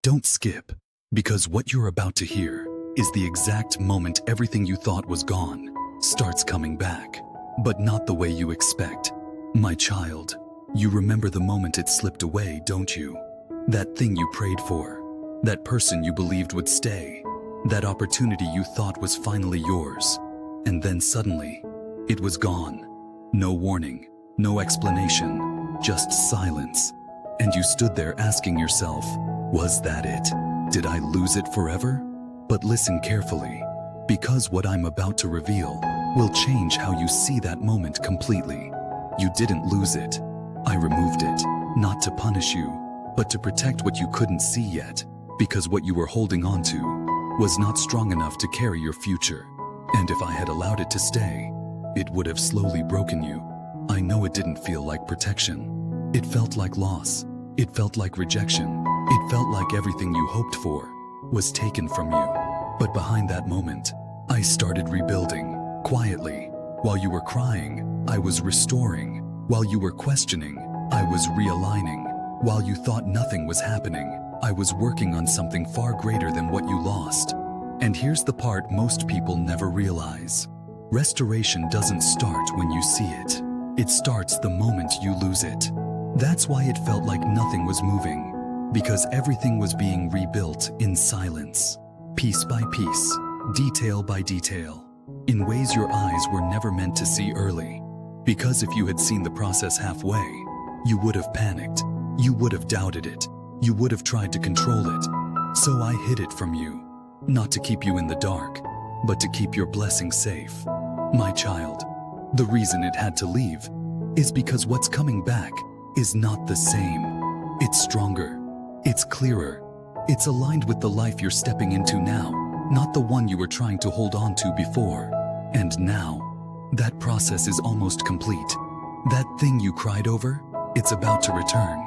Don't skip, because what you're about to hear is the exact moment everything you thought was gone starts coming back, but not the way you expect. My child, you remember the moment it slipped away, don't you? That thing you prayed for, that person you believed would stay, that opportunity you thought was finally yours, and then suddenly, it was gone. No warning, no explanation, just silence. And you stood there asking yourself, was that it? Did I lose it forever? But listen carefully, because what I'm about to reveal will change how you see that moment completely. You didn't lose it. I removed it, not to punish you, but to protect what you couldn't see yet, because what you were holding on to was not strong enough to carry your future. And if I had allowed it to stay, it would have slowly broken you. I know it didn't feel like protection. It felt like loss. It felt like rejection. It felt like everything you hoped for was taken from you. But behind that moment, I started rebuilding, quietly. While you were crying, I was restoring. While you were questioning, I was realigning. While you thought nothing was happening, I was working on something far greater than what you lost. And here's the part most people never realize. Restoration doesn't start when you see it. It starts the moment you lose it. That's why it felt like nothing was moving, because everything was being rebuilt in silence, piece by piece, detail by detail, in ways your eyes were never meant to see early. Because if you had seen the process halfway, you would have panicked, you would have doubted it, you would have tried to control it. So I hid it from you, not to keep you in the dark, but to keep your blessing safe. My child, the reason it had to leave is because what's coming back is not the same. It's stronger, it's clearer, it's aligned with the life you're stepping into now, not the one you were trying to hold on to before. And now, that process is almost complete. That thing you cried over, it's about to return.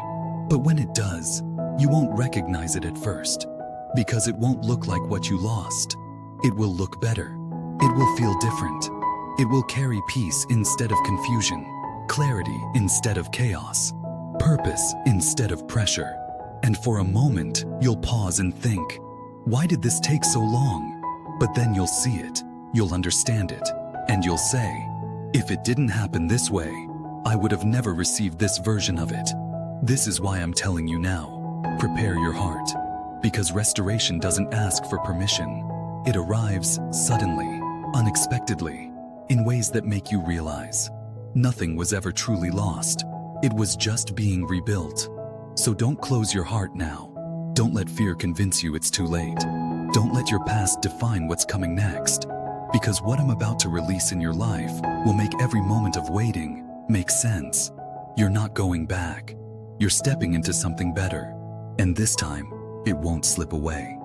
But when it does, you won't recognize it at first, because it won't look like what you lost. It will look better. It will feel different. It will carry peace instead of confusion, clarity instead of chaos, purpose instead of pressure. And for a moment, you'll pause and think, why did this take so long? But then you'll see it, you'll understand it, and you'll say, if it didn't happen this way, I would have never received this version of it. This is why I'm telling you now, prepare your heart, because restoration doesn't ask for permission. It arrives suddenly, unexpectedly, in ways that make you realize nothing was ever truly lost. It was just being rebuilt. So don't close your heart now. Don't let fear convince you it's too late. Don't let your past define what's coming next. Because what I'm about to release in your life will make every moment of waiting make sense. You're not going back. You're stepping into something better. And this time, it won't slip away.